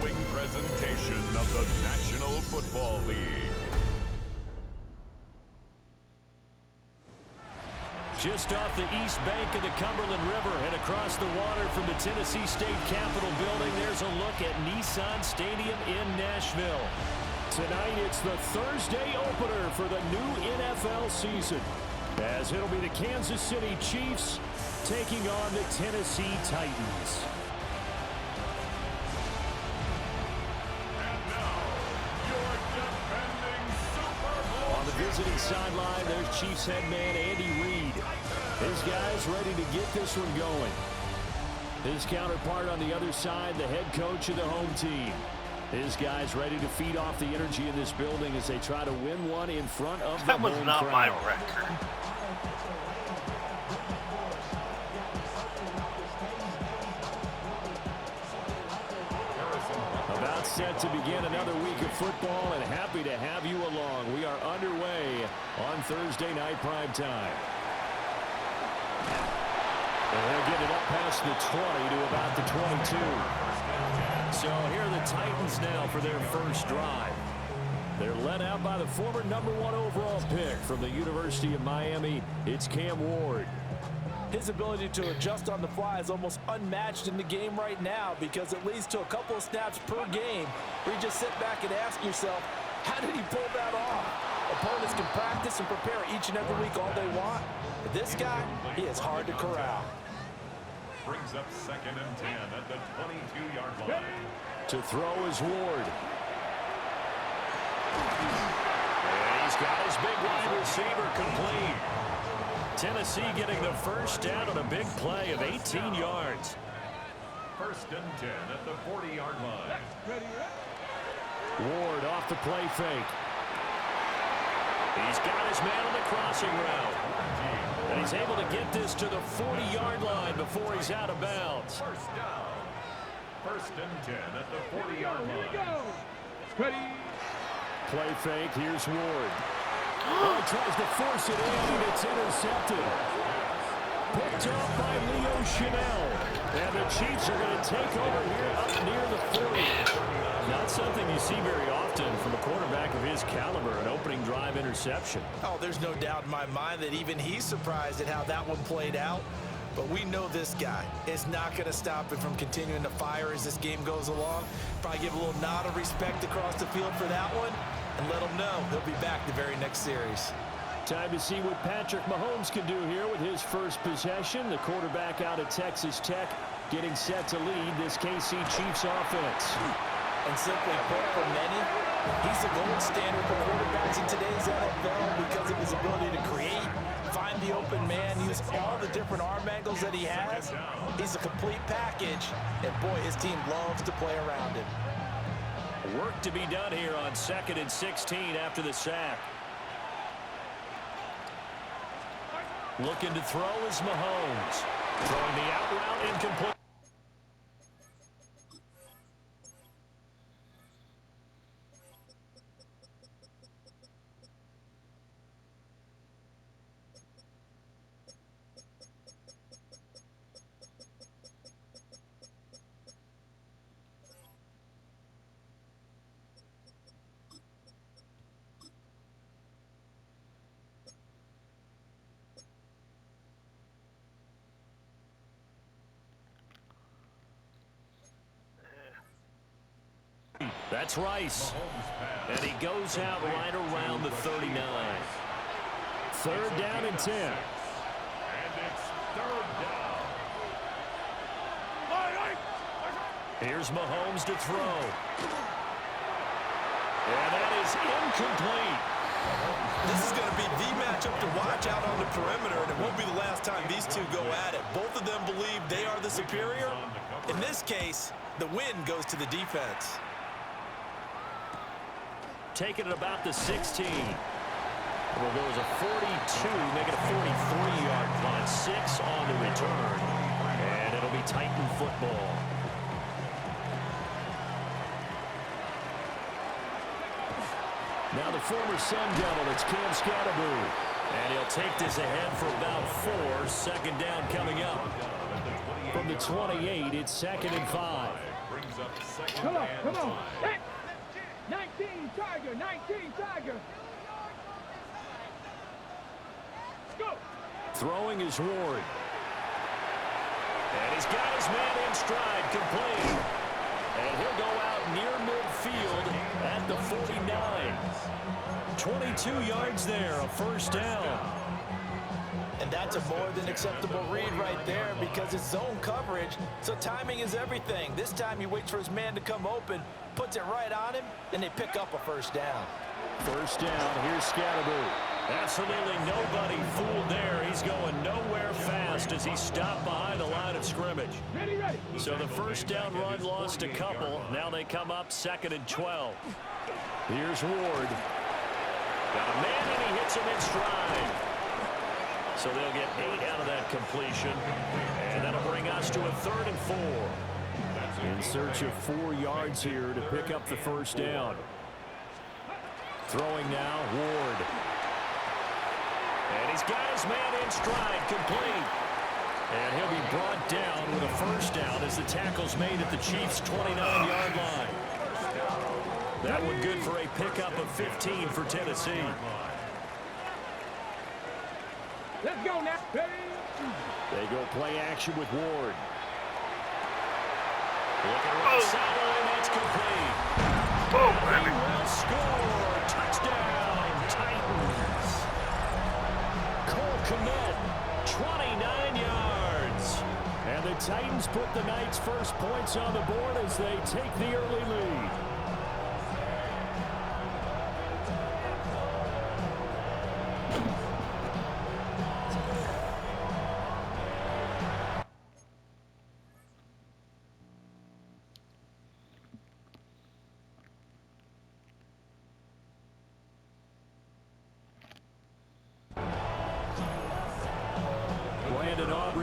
following presentation of the National Football League. Just off the east bank of the Cumberland River and across the water from the Tennessee State Capitol building, there's a look at Nissan Stadium in Nashville. Tonight, it's the Thursday opener for the new NFL season, as it'll be the Kansas City Chiefs taking on the Tennessee Titans. And now, your defending Super Bowl On the visiting sideline, there's Chiefs head man Andy Reid. His guys ready to get this one going. His counterpart on the other side, the head coach of the home team. His guys ready to feed off the energy in this building as they try to win one in front of the home crowd. That was not my record. About set to begin another week of football, and happy to have you along. We are underway on Thursday night primetime. And they'll get it up past the 20 to about the 22. So here are the Titans now for their first drive. They're led out by the former #1 overall pick from the University of Miami. It's Cam Ward. His ability to adjust on the fly is almost unmatched in the game right now, because it leads to a couple of snaps per game where you just sit back and ask yourself, how did he pull that off? Opponents can practice and prepare each and every week all they want, but this guy, he is hard to corral. brings up 2nd and 10 at the 22-yard line. To throw is Ward. And he's got his big wide receiver complete. Tennessee getting the first down on a big play of 18 yards. 1st and 10 at the 40-yard line. Ward off the play fake. He's got his man on the crossing route. And he's able to get this to the 40-yard line before he's out of bounds. First down. 1st and 10 at the 40-yard line. Play fake. Here's Ward. Oh, tries to force it in, and it's intercepted. Picked up by Leo Chanel. And the Chiefs are going to take over here up near the 40. Not something you see very often from a quarterback of his caliber, an opening drive interception. Oh, there's no doubt in my mind that even he's surprised at how that one played out. But we know this guy is not going to stop him from continuing to fire as this game goes along. Probably give a little nod of respect across the field for that one, and let him know he'll be back the very next series. Time to see what Patrick Mahomes can do here with his first possession. The quarterback out of Texas Tech getting set to lead this KC Chiefs offense. And simply put, for many, he's the gold standard for quarterbacks in today's NFL because of his ability to create, find the open man, use all the different arm angles that he has. He's a complete package, and boy, his team loves to play around him. Work to be done here on 2nd and 16 after the sack. Looking to throw is Mahomes. Throwing the out route incomplete. That's Rice. And he goes out right around the 39. 3rd down and 10. And it's 3rd down. Here's Mahomes to throw. And that is incomplete. This is going to be the matchup to watch out on the perimeter, and it won't be the last time these two go at it. Both of them believe they are the superior. In this case, the win goes to the defense. Taking it about the 16. Well, there was a 42, making a 43-yard punt. 6 on the return. And it'll be Titan football. Now the former Sun Devil, it's Cam Scatterboo. And he'll take this ahead for about 4. 2nd down coming up. From the 28, it's 2nd and 5. Brings up 2nd Come on. 19 Tiger. Go. Throwing is Ward. And he's got his man in stride, complete. And he'll go out near midfield at the 49. 22 yards there, a first down. And that's a more than acceptable read right there because it's zone coverage, so timing is everything. This time he waits for his man to come open, puts it right on him, and they pick up a first down. First down, here's Scatteroo. Absolutely nobody fooled there. He's going nowhere fast as he stopped behind the line of scrimmage. Ready. So the first down run lost a couple. Now they come up 2nd and 12. Here's Ward. Got a man and he hits him in stride. So they'll get 8 out of that completion. And that'll bring us to a 3rd and 4. In search of 4 yards here to pick up the first down. Throwing now, Ward. And he's got his man in stride, complete. And he'll be brought down with a first down as the tackle's made at the Chiefs' 29-yard line. That one good for a pickup of 15 for Tennessee. Let's go now. They go play action with Ward. Looking right sideline, that's complete. He will score. Touchdown, Titans. Cole Kmet, 29 yards. And the Titans put the Knights' first points on the board as they take the early lead.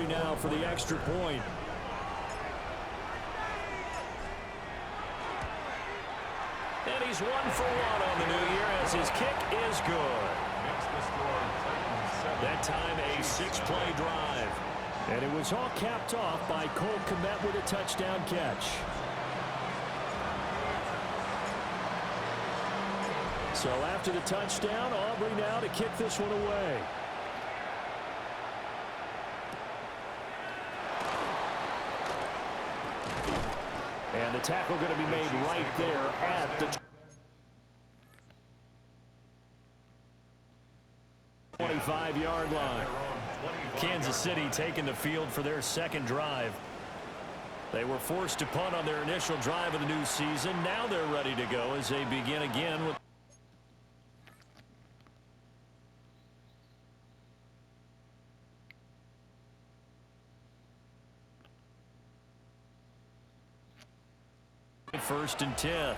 Now for the extra point. And he's 1 for 1 on the new year as his kick is good. That time a 6-play drive. And it was all capped off by Cole Kmet with a touchdown catch. So after the touchdown, Aubrey now to kick this one away. And the tackle going to be made right there at the 25-yard line. Kansas City taking the field for their second drive. They were forced to punt on their initial drive of the new season. Now they're ready to go as they begin again with first and 10.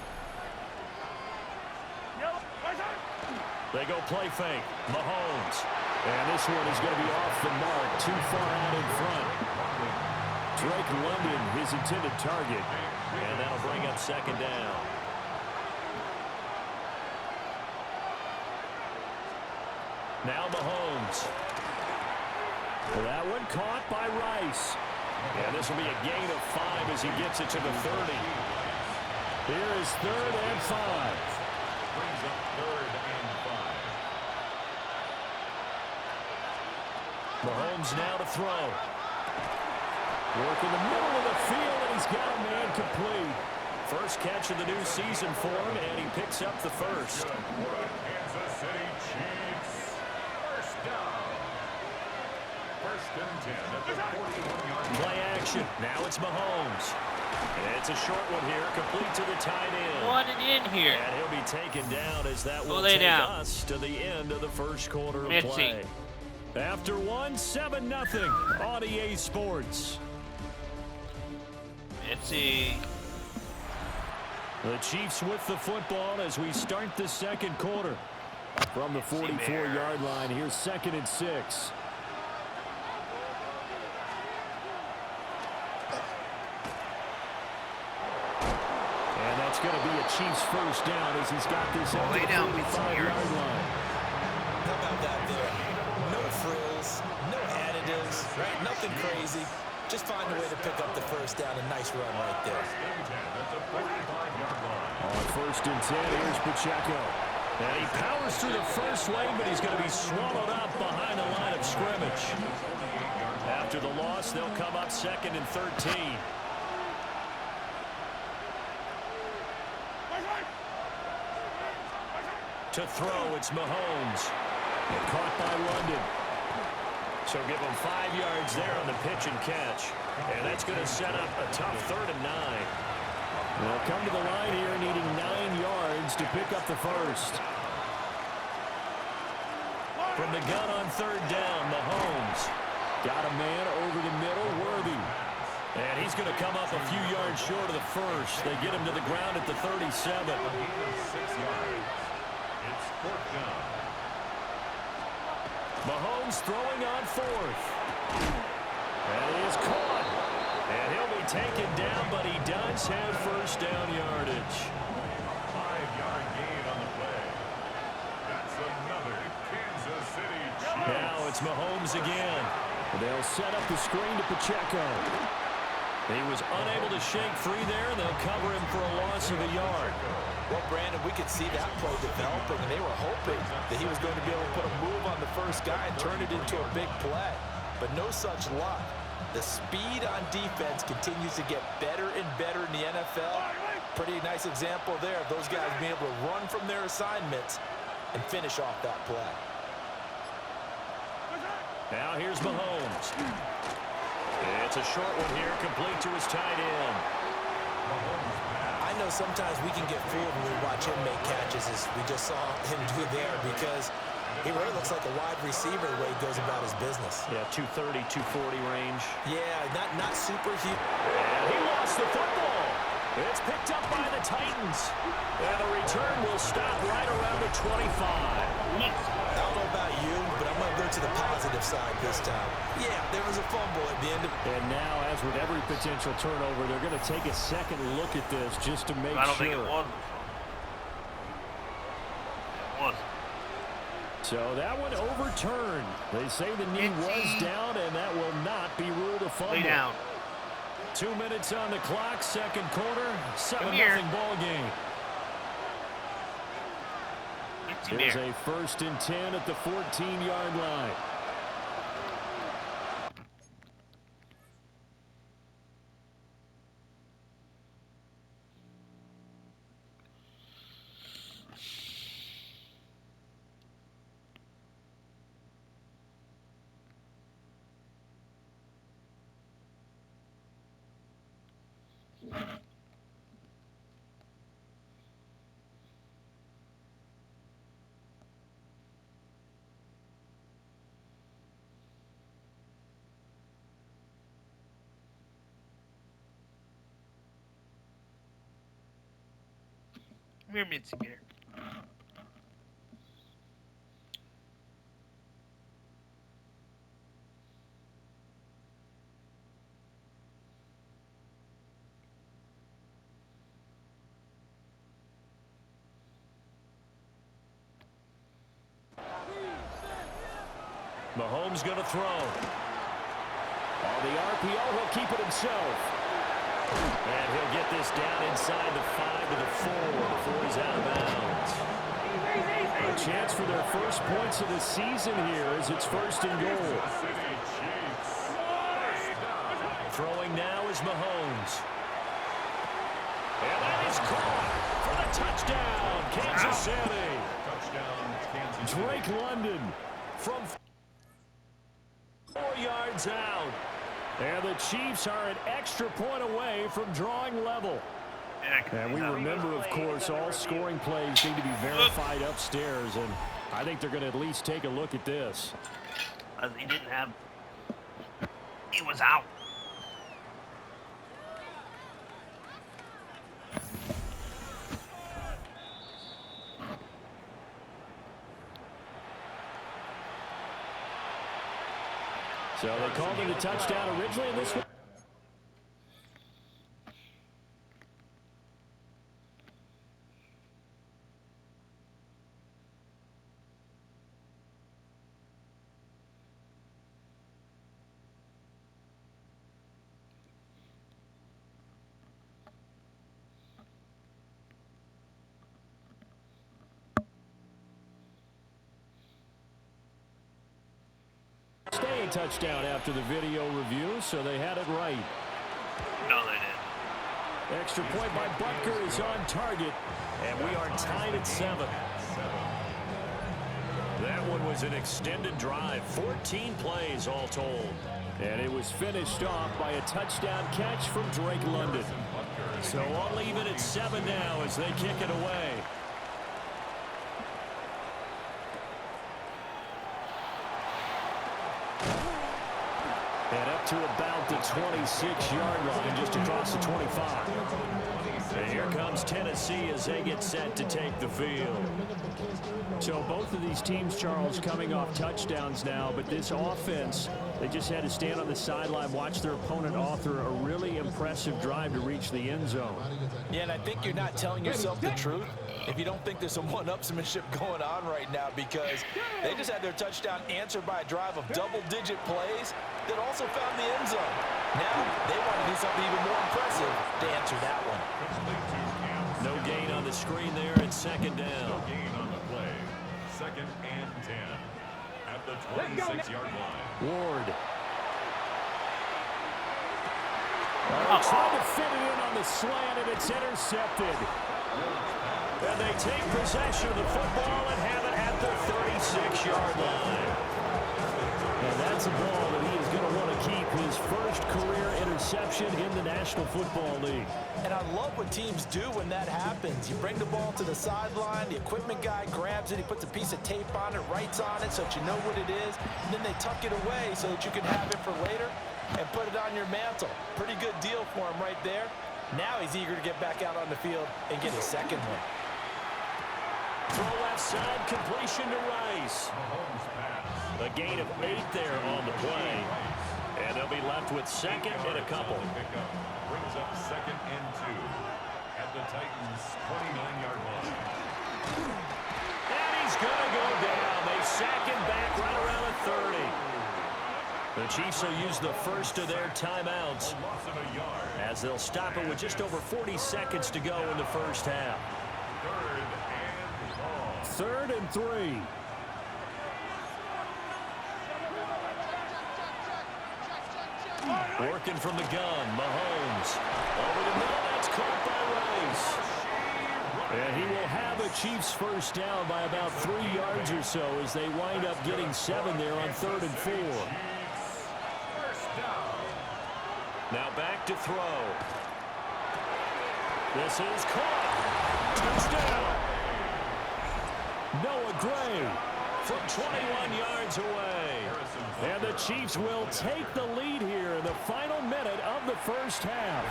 They go play fake. Mahomes. And this one is going to be off the mark. Too far out in front. Drake London, his intended target. And that'll bring up 2nd down. Now Mahomes. That one caught by Rice. And this will be a gain of 5 as he gets it to the 30. Here is 3rd and 5. Brings up 3rd and 5. Mahomes now to throw. Work in the middle of the field, and he's got a man complete. First catch of the new season for him, and he picks up the first. Kansas City Chiefs. First down. 1st and 10 at the 41-yard line. Play action. Now it's Mahomes. And it's a short one here, complete to the tight end. Want it in here. And he'll be taken down as that will lay take down. us to the end of the first quarter of Mitzi. play. After one, 7-0 on EA Sports. Let's see. The Chiefs with the football as we start the second quarter. From the 44-yard line, here's 2nd and 6. And that's going to be a Chiefs first down as he's got this at the 45-yard line. How about that there? No frills, no additives, right? Nothing crazy. Just find a way to pick up the first down. A nice run right there. 1st and 10 at the 45. 1st and 10. Here's Pacheco. And he powers through the first lane, but he's going to be swallowed up behind the line of scrimmage. After the loss, they'll come up 2nd and 13. To throw, it's Mahomes. Caught by London. So give him 5 yards there on the pitch and catch. And that's going to set up a tough 3rd and 9. They'll come to the line here needing 9 yards to pick up the first. From the gun on 3rd down, Mahomes. Got a man over the middle, Worthy. And he's going to come up a few yards short of the first. They get him to the ground at the 37. 6 yards. It's 4th down. Mahomes throwing on 4th. And he is caught. And he'll be taken down, but he does have first down yardage. 5-yard gain on the play. That's another Kansas City Chiefs. Now it's Mahomes again. They'll set up the screen to Pacheco. He was unable to shake free there, and they'll cover him for a loss of a yard. Well, Brandon, we could see that play developing, and they were hoping that he was going to be able to put a move on the first guy and turn it into a big play. But no such luck. The speed on defense continues to get better and better in the NFL. Pretty nice example there of those guys being able to run from their assignments and finish off that play. Now here's Mahomes. It's a short one here, complete to his tight end. I know sometimes we can get fooled when we watch him make catches, as we just saw him do there, because he really looks like a wide receiver the way he goes about his business. Yeah, 230, 240 range. Yeah, not super huge. And he lost the football. It's picked up by the Titans. And the return will stop right around the 25. I don't know about you, but I'm going to go to the positive side this time. Yeah, there was a fumble at the end of it. And now, as with every potential turnover, they're going to take a second look at this just to make sure. I don't think it was. It was. So that one overturned. They say the knee was down, and that will not be ruled a fumble. Lay down. 2 minutes on the clock, 2nd quarter, 7-0 ball game. Here's a 1st and 10 at the 14-yard line. Come here, Mitzi Bear. Mahomes going to throw. On the RPO, he'll keep it himself. And he'll get this down inside the 5 to the 4 before he's out of bounds. A chance for their first points of the season here as it's 1st and goal. Throwing now is Mahomes. And that is caught for the touchdown, Kansas City. Touchdown, Kansas City. Drake London from 4 yards out. And the Chiefs are an extra point away from drawing level. And we remember, of course, all scoring plays need to be verified upstairs. And I think they're going to at least take a look at this. He didn't have... He was out. So they called it a touchdown originally in this one. touchdown after the video review, so they had it right. No, they didn't. Extra point by Butker is on target, and we are tied at 7. That one was an extended drive, 14 plays all told. And it was finished off by a touchdown catch from Drake London. So all even at 7 now as they kick it away. And up to about the 26-yard line, just across the 25. And here comes Tennessee as they get set to take the field. So both of these teams, Charles, coming off touchdowns now, but this offense, they just had to stand on the sideline, watch their opponent author a really impressive drive to reach the end zone. Yeah, and I think you're not telling yourself the truth if you don't think there's some one-upsmanship going on right now, because they just had their touchdown answered by a drive of double-digit plays that also found the end zone. Now they want to do something even more impressive to answer that one. No gain on the screen there, and second down. No gain on the play. 2nd and 10 at the 26-yard line. Ward. Trying to fit it in on the slant, and it's intercepted. And they take possession of the football and have it at the 36-yard line. And that's a ball that he is going to want to keep, his first career interception in the National Football League. And I love what teams do when that happens. You bring the ball to the sideline, the equipment guy grabs it, he puts a piece of tape on it, writes on it so that you know what it is, and then they tuck it away so that you can have it for later and put it on your mantle. Pretty good deal for him right there. Now he's eager to get back out on the field and get his second one. Throw left side, completion to Rice. A gain of 8 there on the play. And they'll be left with second and a couple. Brings up 2nd and 2 at the Titans' 29-yard line. And he's going to go down. They sack him back right around the 30. The Chiefs will use the first of their timeouts as they'll stop it with just over 40 seconds to go in the first half. 3rd and 3. Working from the gun, Mahomes. Over the middle, that's caught by Rice. And he will have a Chiefs first down by about 3 yards or so as they wind up getting 7 there on 3rd and 4. Now back to throw. This is caught. Touchdown. Noah Gray from 21 yards away. And the Chiefs will take the lead here in the final minute of the first half.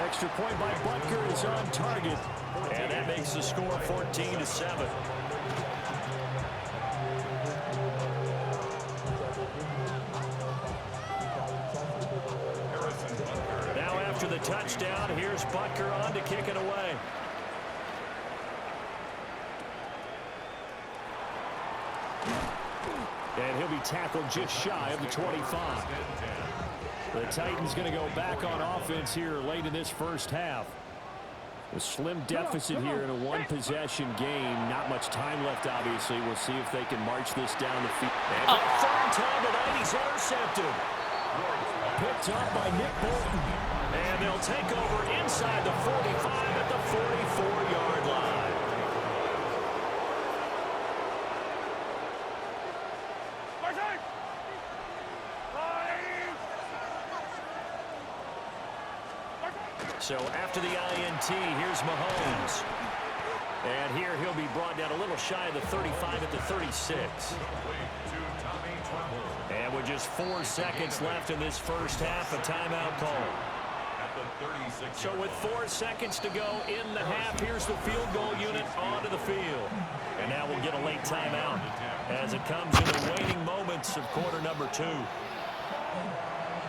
Extra point by Butker is on target. And that makes the score 14-7. Now after the touchdown, here's Butker on to kick it away. And he'll be tackled just shy of the 25. The Titans going to go back on offense here late in this first half. A slim deficit here in a one-possession game. Not much time left, obviously. We'll see if they can march this down the field. And third time tonight, he's intercepted. Picked up by Nick Bolton. And they'll take over inside the 45 at the 44-yard line. So after the INT, here's Mahomes. And here he'll be brought down a little shy of the 35 at the 36. And with just 4 seconds left in this first half, a timeout call. So with 4 seconds to go in the half, here's the field goal unit onto the field. And now we'll get a late timeout as it comes in the waning moments of quarter number 2.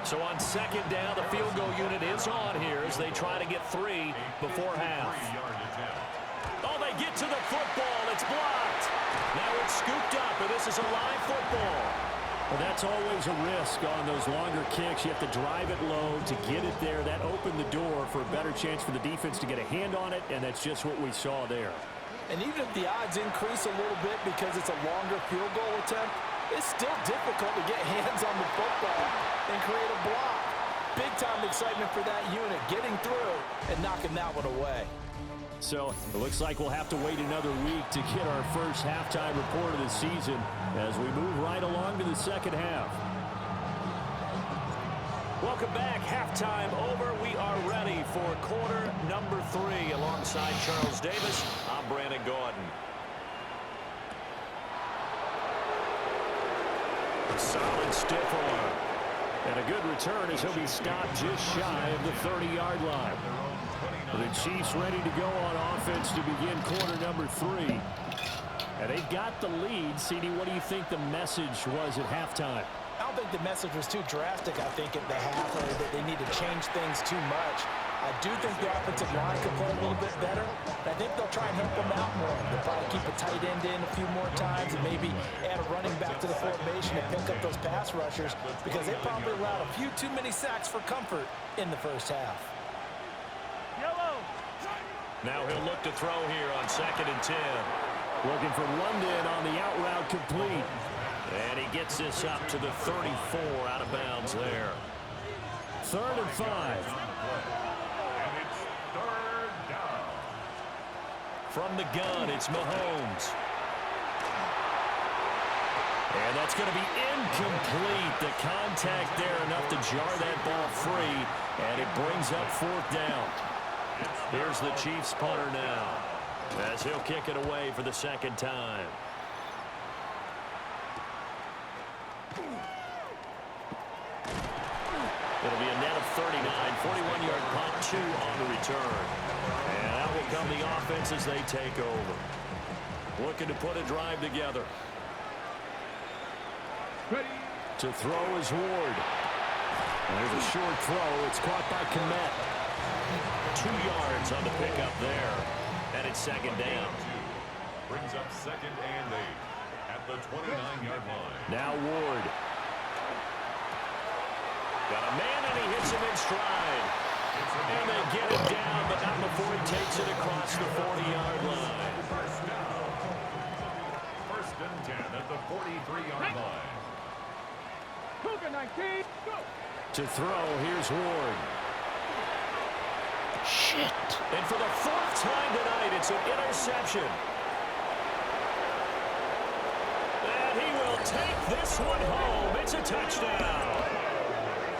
So on second down, the field goal unit is on here as they try to get 3 before half. Oh, they get to the football. It's blocked. Now it's scooped up, and this is a live football. Well, that's always a risk on those longer kicks. You have to drive it low to get it there. That opened the door for a better chance for the defense to get a hand on it, and that's just what we saw there. And even if the odds increase a little bit because it's a longer field goal attempt, it's still difficult to get hands on the football and create a block. Big-time excitement for that unit, getting through and knocking that one away. So it looks like we'll have to wait another week to get our first halftime report of the season as we move right along to the second half. Welcome back. Halftime over. We are ready for quarter number 3. Alongside Charles Davis, I'm Brandon Gordon. Solid stiff arm. And a good return as he'll be stopped just shy of the 30-yard line. The Chiefs ready to go on offense to begin quarter number 3. And they've got the lead. CD, what do you think the message was at halftime? I don't think the message was too drastic, I think, at the half, or that they need to change things too much. I do think the offensive line could play a little bit better. I think they'll try and help them out more. They'll probably keep a tight end in a few more times and maybe add a running back to the formation to pick up those pass rushers because they probably allowed a few too many sacks for comfort in the first half. Now he'll look to throw here on 2nd and 10. Looking for London on the out route complete. And he gets this up to the 34 out of bounds there. 3rd and 5. And it's 3rd down. From the gun, it's Mahomes. And that's going to be incomplete. The contact there enough to jar that ball free. And it brings up 4th down. Here's the Chiefs punter now as he'll kick it away for the 2nd time. It'll be a net of 39, 41-yard punt, 2 on the return. And out will come the offense as they take over. Looking to put a drive together. Ready. To throw is Ward. And there's a short throw. It's caught by Komet. 2 yards on the pickup there. And it's 2nd down. Brings up 2nd and 8 at the 29-yard line. Now Ward. Got a man, and he hits him in stride. And they get it down, but not before he takes it across the 40-yard line. 1st and 10 at the 43-yard line. Cougar 19. Go. To throw, here's Ward. Shit. And for the 4th time tonight, it's an interception. And he will take this one home. It's a touchdown.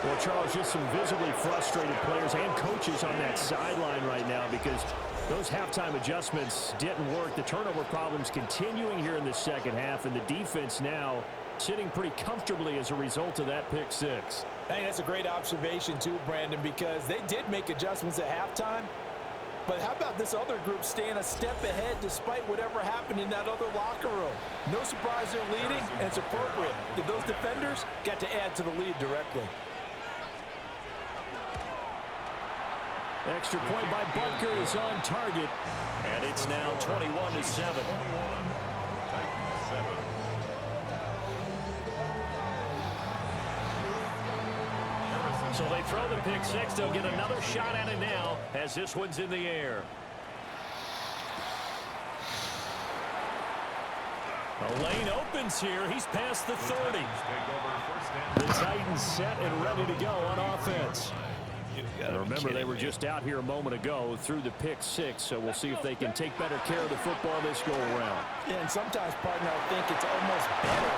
Well, Charles, just some visibly frustrated players and coaches on that sideline right now because those halftime adjustments didn't work. The turnover problems continuing here in the second half, and the defense now sitting pretty comfortably as a result of that pick 6. I think that's a great observation too, Brandon, because they did make adjustments at halftime. But how about this other group staying a step ahead despite whatever happened in that other locker room? No surprise they're leading, and it's appropriate that those defenders got to add to the lead directly. Extra point by Butker is on target, and it's now 21-7. So they throw the pick 6. They'll get another shot at it now as this one's in the air. The lane opens here. He's past the 30. The Titans set and ready to go on offense. Remember, they were just out here a moment ago through the pick 6, so we'll see if they can take better care of the football this go-around. Yeah, and sometimes, partner, I think it's almost better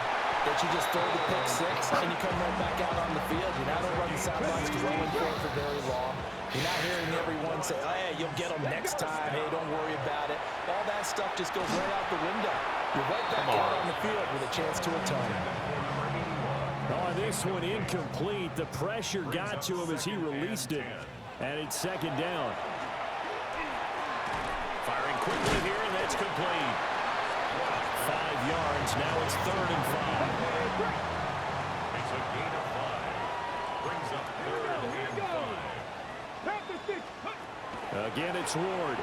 that you just throw the pick 6 and you come right back out on the field. You're not over on the sidelines dwelling for it for very long. You're not hearing everyone say, oh, hey, you'll get them next time. Hey, don't worry about it. All that stuff just goes right out the window. You're right back out on the field with a chance to atone. Oh, this one incomplete. The pressure got to him as he released it. And it's 2nd down. Firing quickly here, and that's complete. 5 yards. Now it's 3rd and 5. It's a gain of 5. Brings up 3rd and 5. Again, it's Ward.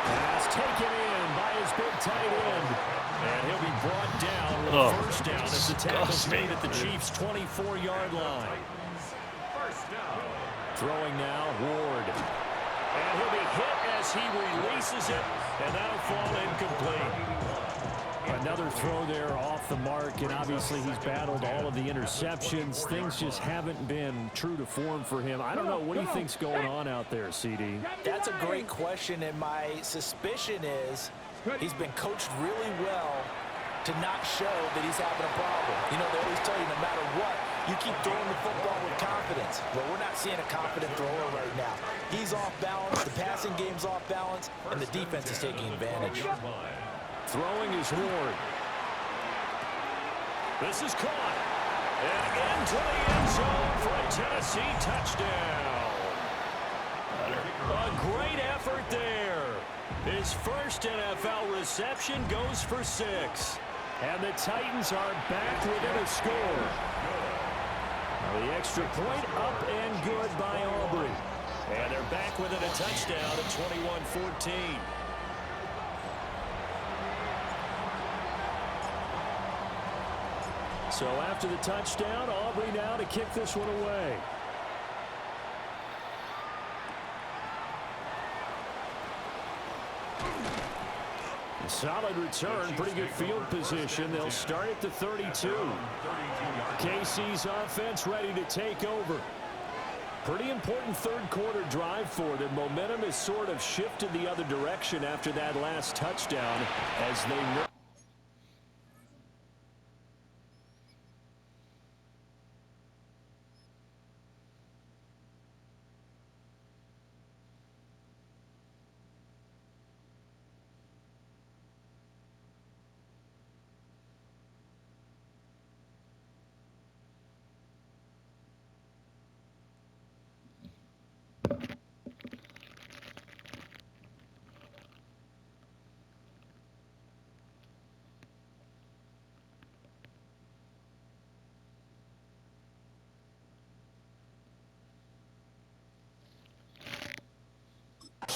Pass taken in by his big tight end. And he'll be brought down with a 1st down as the tackle's made at the Chiefs' 24-yard line. 1st down. Throwing now, Ward. And he'll be hit as he releases it, and that'll fall incomplete. Another throw there off the mark, and obviously he's battled all of the interceptions. Things just haven't been true to form for him. I don't know. What do you think's going on out there, CD? That's a great question, and my suspicion is he's been coached really well to not show that he's having a problem. You know, they always tell you no matter what, you keep throwing the football with confidence. Well, we're not seeing a confident thrower right now. He's off balance, the passing game's off balance, and the defense is taking advantage. Throwing is Ward. This is caught. And into the end zone for a Tennessee touchdown. A great effort there. His first NFL reception goes for 6. And the Titans are back within a score. The extra point up and good by Aubrey. And they're back within a touchdown at 21-14. So after the touchdown, Aubrey now to kick this one away. A solid return, pretty good field position. They'll start at the 32. KC's offense ready to take over. Pretty important third quarter drive for them. Momentum has sort of shifted the other direction after that last touchdown as they...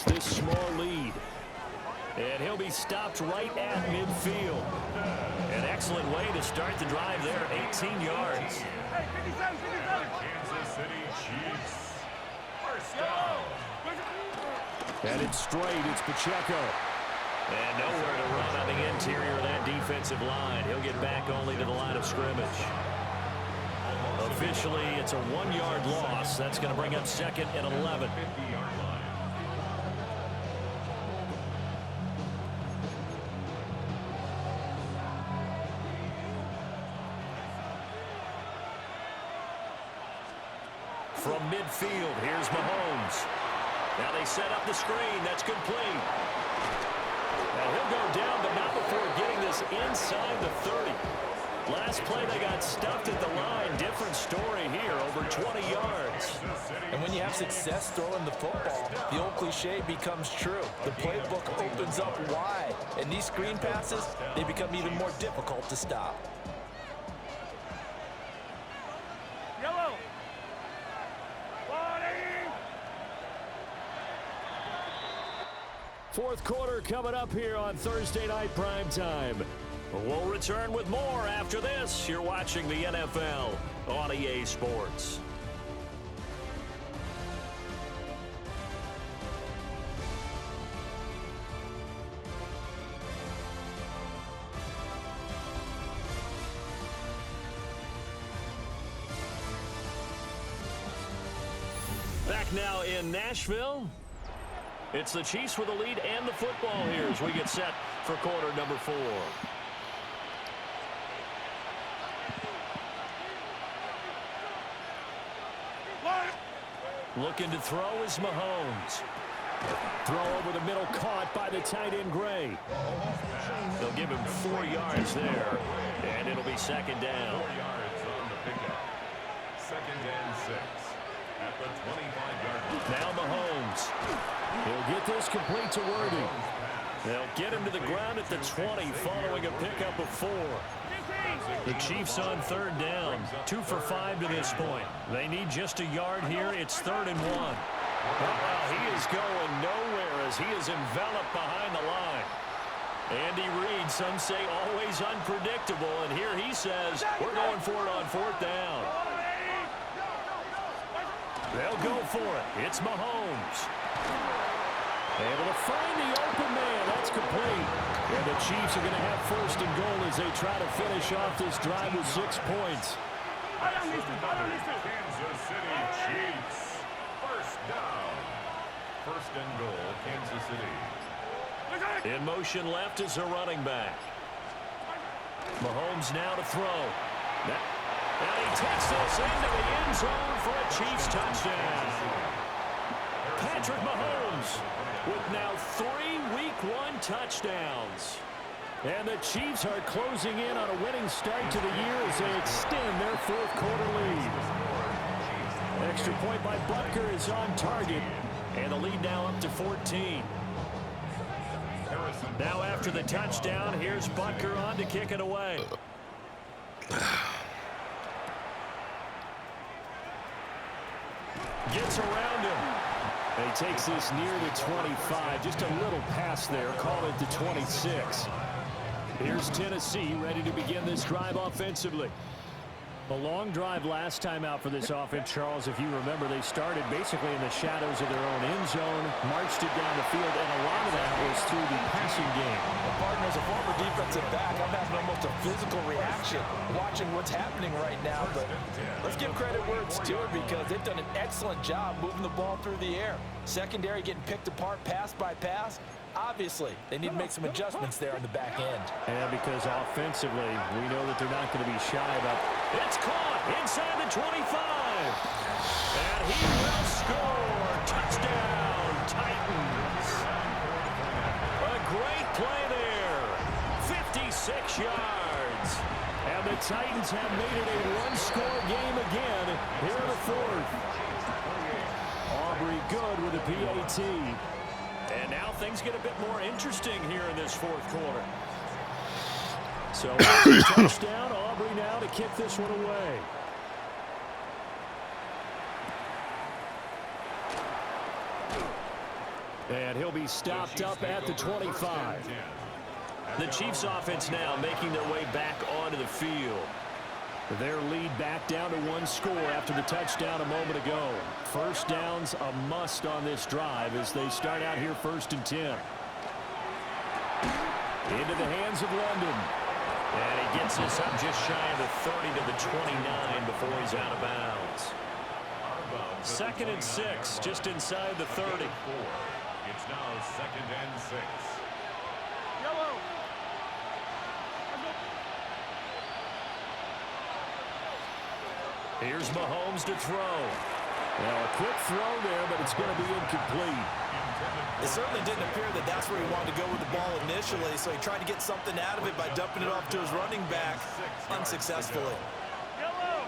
this small lead. And he'll be stopped right at midfield. An excellent way to start the drive there, 18 yards. Hey, 57, 57. Kansas City Chiefs. First down. Headed straight, it's Pacheco. And nowhere to run on the interior of that defensive line. He'll get back only to the line of scrimmage. Officially, it's a 1-yard loss. That's going to bring up 2nd and 11. 50-yard line. From midfield, here's Mahomes. Now they set up the screen. That's complete. Now he'll go down, but not before getting this inside the 30. Last play, they got stuffed at the line. Different story here, over 20 yards. And when you have success throwing the football, the old cliche becomes true. The playbook opens up wide, and these screen passes, they become even more difficult to stop. Yellow. Fourth quarter coming up here on Thursday Night Primetime. We'll return with more after this. You're watching the NFL on EA Sports. Back now in Nashville. It's the Chiefs with the lead and the football here as we get set for quarter number 4. Looking to throw is Mahomes. Throw over the middle, caught by the tight end Gray. They'll give him 4 yards there, and it'll be 2nd down. 4 yards on the pickup. 2nd and 6 at the 25-yard line. Now Mahomes. He'll get this complete to Worthy. They'll get him to the ground at the 20 following a pickup of 4. The Chiefs on 3rd down. 2 for 5 to this point. They need just a yard here. It's 3rd and 1. He is going nowhere as he is enveloped behind the line. Andy Reid, some say always unpredictable, and here he says we're going for it on 4th down. They'll go for it. It's Mahomes. Able to find the open man. That's complete. And the Chiefs are going to have first and goal as they try to finish off this drive with 6 points. Kansas City Chiefs. First down. First and goal, Kansas City. In motion left is a running back. Mahomes now to throw. And he takes this into the end zone for a Chiefs touchdown. Patrick Mahomes with now 3 Week 1 touchdowns. And the Chiefs are closing in on a winning start to the year as they extend their fourth quarter lead. Extra point by Butker is on target. And the lead now up to 14. Now after the touchdown, here's Butker on to kick it away. Gets around him. He takes this near the 25. Just a little pass there. Call it the 26. Here's Tennessee ready to begin this drive offensively. A long drive last time out for this offense, Charles. If you remember, they started basically in the shadows of their own end zone, marched it down the field, and a lot of that was through the passing game. Well, partner, as a former defensive back, I'm having almost a physical reaction watching what's happening right now. But let's give credit where it's due because they've done an excellent job moving the ball through the air. Secondary getting picked apart pass by pass. Obviously, they need to make some adjustments there on the back end. And because offensively, we know that they're not going to be shy about. It's caught inside the 25. And he will score. Touchdown, Titans. A great play there. 56 yards. And the Titans have made it a one-score game again here in the fourth. Aubrey good with a PAT. And now things get a bit more interesting here in this fourth quarter. So touchdown, Aubrey now to kick this one away. And he'll be stopped up at the 25. The Chiefs offense now making their way back onto the field. Their lead back down to 1 score after the touchdown a moment ago. First down's a must on this drive as they start out here 1st and 10. Into the hands of London. And he gets this up just shy of the 30 to the 29 before he's out of bounds. 2nd and 6, just inside the 30. It's now 2nd and 6. Yellow. Here's Mahomes to throw. Well, a quick throw there, but it's going to be incomplete. It certainly didn't appear that that's where he wanted to go with the ball initially, so he tried to get something out of it by dumping it off to his running back unsuccessfully. Yellow.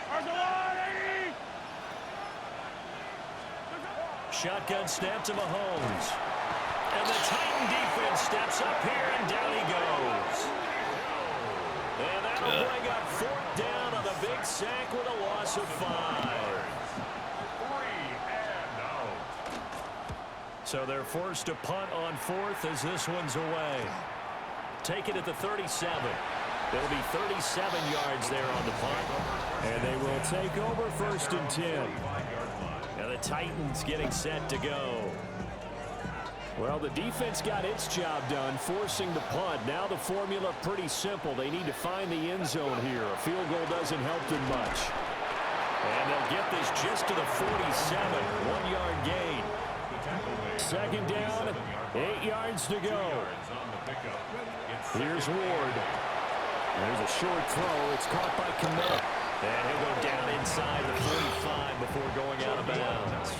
Arsenal, 80. Shotgun snap to Mahomes. And the Titan defense steps up here, and down he goes. And that'll bring up 4th down on the big sack with a loss of 5. 3 and out. So they're forced to punt on 4th as this one's away. Take it at the 37. It'll be 37 yards there on the punt. And they will take over 1st and 10. And the Titans getting set to go. Well, the defense got its job done, forcing the punt. Now the formula pretty simple. They need to find the end zone here. A field goal doesn't help them much. And they'll get this just to the 47. 1-yard gain. 2nd down, 8 yards to go. Here's Ward. There's a short throw. It's caught by Kmet. And he'll go down inside the 45 before going out of bounds.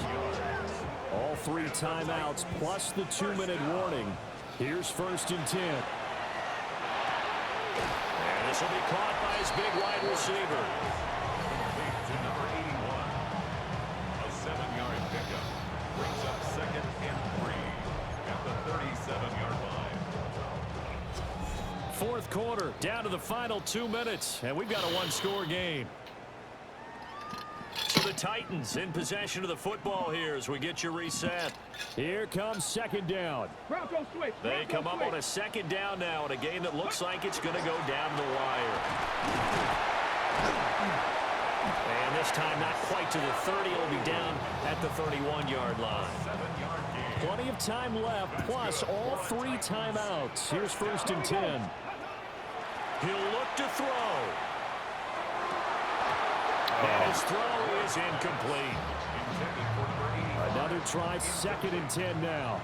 All 3 timeouts plus the 2-minute warning. Here's 1st and 10. And this will be caught by his big wide receiver. To number 81. A 7-yard pickup. Brings up 2nd and 3 at the 37-yard line. 4th quarter, down to the final 2 minutes, and we've got a 1-score game. So the Titans in possession of the football here as we get you reset. Here comes 2nd down. Bronco switch. They come up on a 2nd down now in a game that looks like it's going to go down the wire. And this time not quite to the 30. It'll be down at the 31-yard line. 7-yard gain. Plenty of time left, plus all 3 timeouts. Here's 1st and 10. He'll look to throw. And his throw is incomplete. Intended for number 85. Another try, 2nd and 10 now.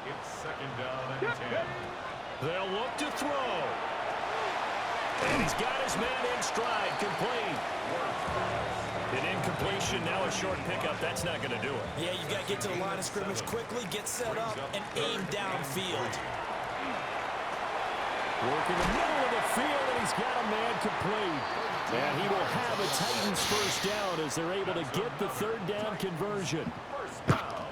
It's 2nd down and 10. They'll look to throw. And he's got his man in stride, complete. An incompletion, now a short pickup. That's not going to do it. Yeah, you've got to get to the line of scrimmage quickly, get set up, and aim downfield. Work in the middle of the field, and he's got a man complete. And he will have a Titans first down as they're able to get the 3rd down conversion. First down.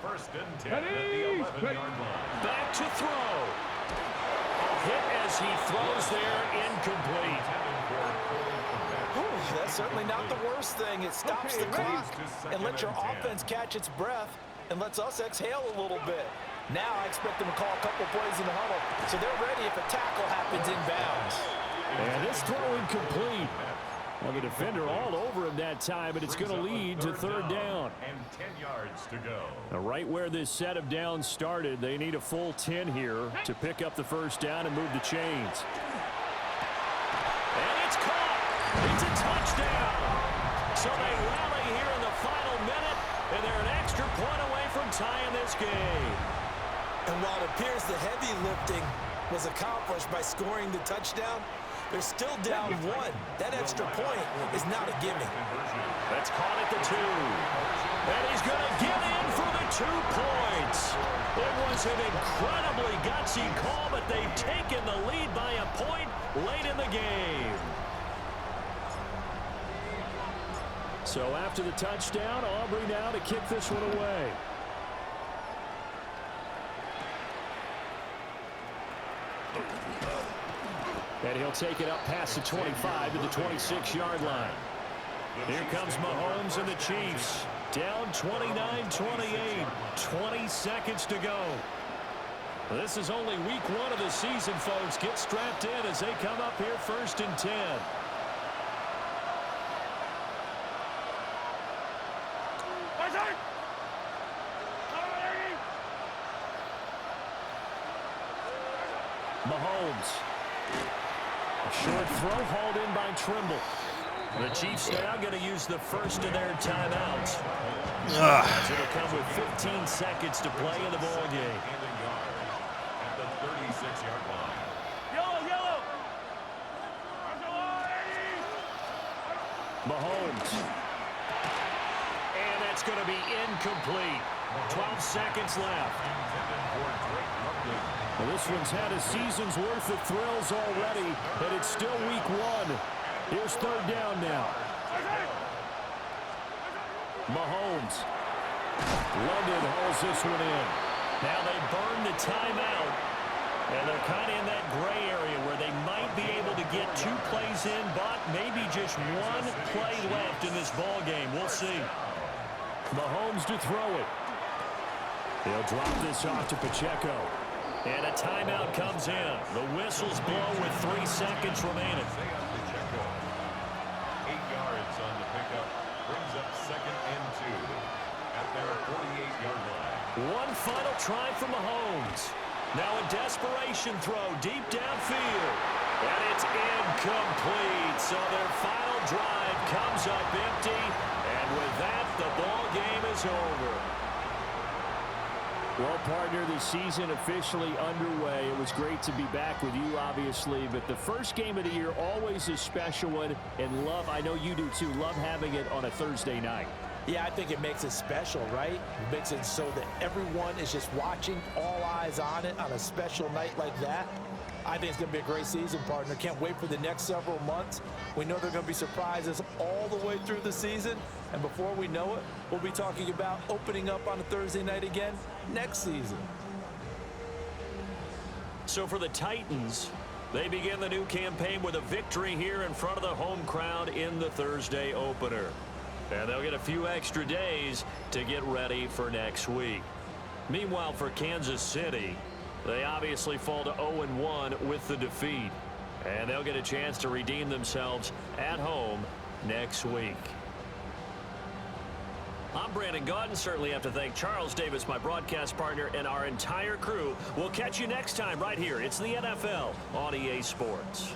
1st and 10 at the 11-yard line. Back to throw. Hit as he throws there, incomplete. That's certainly not the worst thing. It stops the clock and lets your offense catch its breath and lets us exhale a little bit. Now I expect them to call a couple plays in the huddle, so they're ready if a tackle happens inbounds. And this throw incomplete. Well, the defender all over him that time, and it's going to lead to 3rd down. And 10 yards to go. Right where this set of downs started, they need a full 10 here to pick up the first down and move the chains. And it's caught. It's a touchdown. So they rally here in the final minute, and they're an extra point away from tying this game. And while it appears the heavy lifting was accomplished by scoring the touchdown, they're still down 1. That extra point is not a gimme. That's caught at the 2. And he's going to get in for the 2 points. It was an incredibly gutsy call, but they've taken the lead by a point late in the game. So after the touchdown, Aubrey now to kick this one away. And he'll take it up past the 25 to the 26-yard line. Here comes Mahomes and the Chiefs. Down 29-28. 20 seconds to go. This is only week 1 of the season, folks. Get strapped in as they come up here 1st and 10. Mahomes. A short throw hauled in by Trimble. The Chiefs now going to use the first of their timeouts. As it'll come with 15 seconds to play in the ball game. At the 36-yard line. Yellow. Mahomes. And that's going to be incomplete. 12 seconds left. Well, this one's had a season's worth of thrills already, but it's still week 1. Here's 3rd down now. Mahomes. London hauls this one in. Now they burn the timeout, and they're kind of in that gray area where they might be able to get 2 plays in, but maybe just 1 play left in this ball game. We'll see. Mahomes to throw it. He'll drop this off to Pacheco. And a timeout comes in. The whistles blow with 3 seconds remaining. 8 yards on the pickup. Brings up 2nd and 2 at their 48-yard line. One final try from Mahomes. Now a desperation throw deep downfield. And it's incomplete. So their final drive comes up empty. And with that, the ball game is over. Well, partner, the season officially underway. It was great to be back with you, obviously, but the first game of the year always a special one, and love, I know you do too, love having it on a Thursday night. Yeah, I think it makes it special, right? It makes it so that everyone is just watching, all eyes on it on a special night like that. I think it's going to be a great season, partner. Can't wait for the next several months. We know there are going to be surprises all the way through the season. And before we know it, we'll be talking about opening up on a Thursday night again next season. So for the Titans, they begin the new campaign with a victory here in front of the home crowd in the Thursday opener. And they'll get a few extra days to get ready for next week. Meanwhile, for Kansas City, they obviously fall to 0-1 with the defeat. And they'll get a chance to redeem themselves at home next week. I'm Brandon Gaudin. Certainly have to thank Charles Davis, my broadcast partner, and our entire crew. We'll catch you next time right here. It's the NFL on EA Sports.